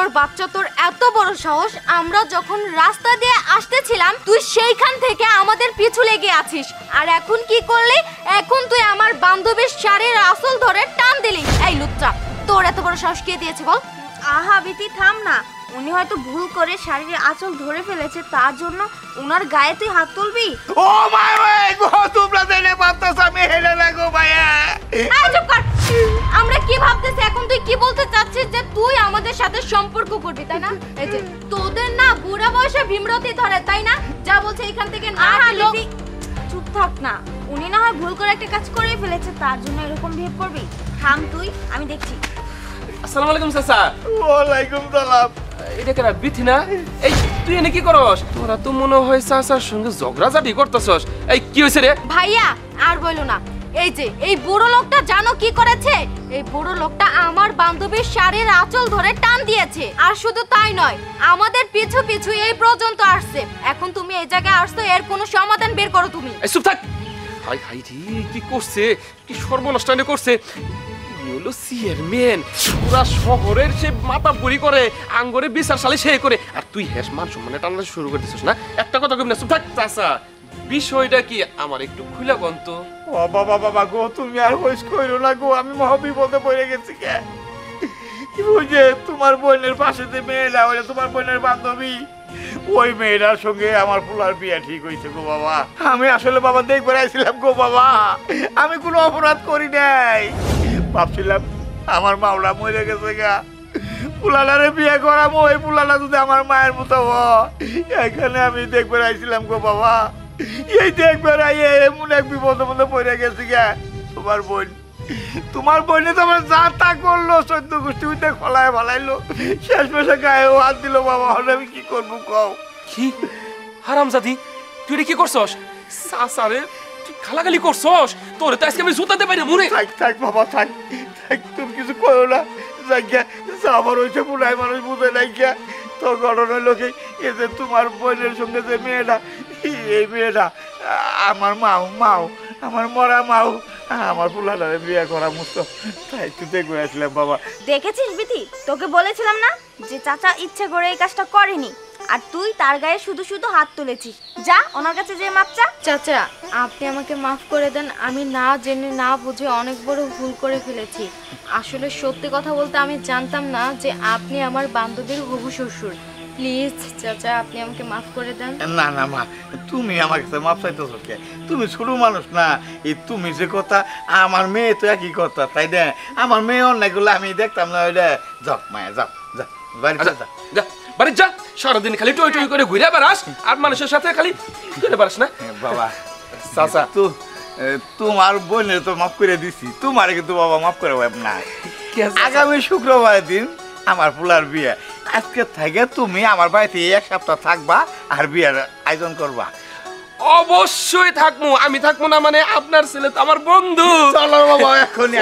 শুয়োর বাচ্চা, তোর এত বড় সাহস! আমরা যখন রাস্তা দিয়ে আসতেছিলাম তুই সেইখান থেকে আমাদের পিছু লেগে আছিস, আর এখন কি করলি? এখন তুই আমার বান্ধবীর শাড়ির আঁচল ধরে টান দিলি। এই লুচ্চা, তোর এত বড় সাহস কে দিয়েছে বল? আহা বিতি থাম না, উনি হয়তো ভুল করে শাড়ির আঁচল ধরে ফেলেছে, তার জন্য উনার গায়ে তুই হাত তুলবি? ও মাই ভাই গো, তোমরা দেনে ভাবতাছ আমি হেলে লাগো ভাইয়া। চুপ কর। আমরা কি ভাবতেছি এখন? তুই কি বলতে চাচ্ছিস যে তুই আমাদের সাথে সম্পর্ক করবি, তাই না? এই যে তোদের না বুড়া বয়সে ভীমরতি ধরে, তাই না? যা বলছে এখান থেকে না। চুপ থাক না, উনি না হয় ভুল করে একটা কাজ করে ফেলেছে, তার জন্য এরকম বিহেভ করবি? থাম তুই, আমি দেখছি। আসসালামু আলাইকুম চাচা। ওয়ালাইকুম সালাম। এটা কেন বিথি না? এই তুই এনে কি করস? তোরা তো মনে হয় চাচার সঙ্গে ঝগড়াঝাটি করতেছস। এই কি হইছে রে? ভাইয়া আর বইলো না। এই যে এই বুড়ো লোকটা জানো কি করেছে? এই বুড়ো লোকটা আমার বান্ধবীর শাড়ির আঁচল ধরে টান দিয়েছে, আর শুধু তাই নয়, আমাদের পিছু পিছু এই পর্যন্ত আসছে। এখন তুমি এই জায়গায় আসছো, এর কোনো সমাধান বের করো তুমি। এই চুপ থাক। হাই হাই রে, কি করছে? কি সর্বনষ্ট করছে? হলো চেয়ারম্যান, পুরা শহরের সে মাথা বুড়ি করে, আঙ্গরে বিচার সালিশ সে করে, আর তুই হেস মান সম্মানে টানা শুরু করে দিছিস না? একটা কথা কইব না, চুপ থাক। চাচা, বিষয়টা কি আমার একটু খুলে কোন তো? ও বাবা বাবা গো, তুমি আর হইস কইরো না গো, আমি মহাবিপদে পড়ে গেছি কে। ওই যে তোমার বোনের পাশে যে মেয়েটা, ওই তোমার বোনের বান্ধবী, ওই মেয়েটার সঙ্গে আমার ফুলার বিয়ে ঠিক হয়েছে গো বাবা। আমি আসলে বাবা দেখবে আইছিলাম গো বাবা, আমি কোনো অপরাধ করি নাই। ভাবছিলাম আমার মাওলা মরে গেছে গা, পুলালারে বিয়ে করামো, ওই পুলালা যদি আমার মায়ের মতো হয়। এখানে আমি দেখবে আইছিলাম গো বাবা, এই দেখবে এমন এক বিপদের মধ্যে পড়ে গেছি গা। তোমার বোনে তো আমার যা তা করলো, 14 গোষ্ঠী উঠে খোলায় ভালাইলো, শেষ পেশে গায়ে হাত দিল বাবা। হলে আমি কি করবো কও? কি হারামজাদি, তুই এটা কি করছস? চাচারে তুই খালাগালি করছস? তোরে তো আজকে আমি জুতাতে পারি না মুরে। থাক থাক বাবা থাক থাক, তুমি কিছু কইও না। জায়গা আমার হয়েছে পুরাই মানুষ বুঝে নাই গিয়া। তো ঘটনা লোকে এ যে তোমার বোনের সঙ্গে যে মেয়েটা, এই মেয়েটা আমার মাও আমার মরা মাও আমার পুলাটারে বিয়ে করা মুক্ত, তাই একটু দেখবে আসলাম বাবা। দেখেছিস বিতি, তোকে বলেছিলাম না যে চাচা ইচ্ছে করে এই কাজটা করেনি, আর তুই তার গায়ে শুধু শুধু হাত তুলেছিস। যা ওনার কাছে যে মাপ চা। চাচা, আপনি আমাকে মাফ করে দেন। আমি না জেনে না বুঝে অনেক বড় ভুল করে ফেলেছি। আসলে সত্যি কথা বলতে আমি জানতাম না যে আপনি আমার বান্ধবীর হবু শ্বশুর। প্লিজ চাচা, আপনি আমাকে মাফ করে দেন। না না মা, তুমি আমার কাছে মাপ চাইতেছো কে? তুমি ছোট মানুষ না। এই তুমি যে কথা, আমার মেয়ে তো একই কথা, তাই না? আমার মেয়ে অন্যায় করলে আমি দেখতাম না। ওইটা যাও মায়া, যাও যা বাড়ি যা যা বাড়ি যা। সারাদিন খালি টই টই করে ঘুরে বেড়াস, আর মানুষের সাথে খালি ঘুরে বেড়াস না বাবা। চাচা তো তোমার বোনের তো মাফ করে দিছি, তোমার কিন্তু বাবা মাফ করে না। আগামী শুক্রবার দিন আমার পুলার বিয়ে। আজকে থেকে তুমি আমার বাড়িতে 1 সপ্তাহ থাকবা আর বিয়ের আয়োজন করবা। অবশ্যই থাকবো। আমি থাকবো না মানে আপনার ছেলে তো আমার বন্ধু। চলো বাবা এখনই।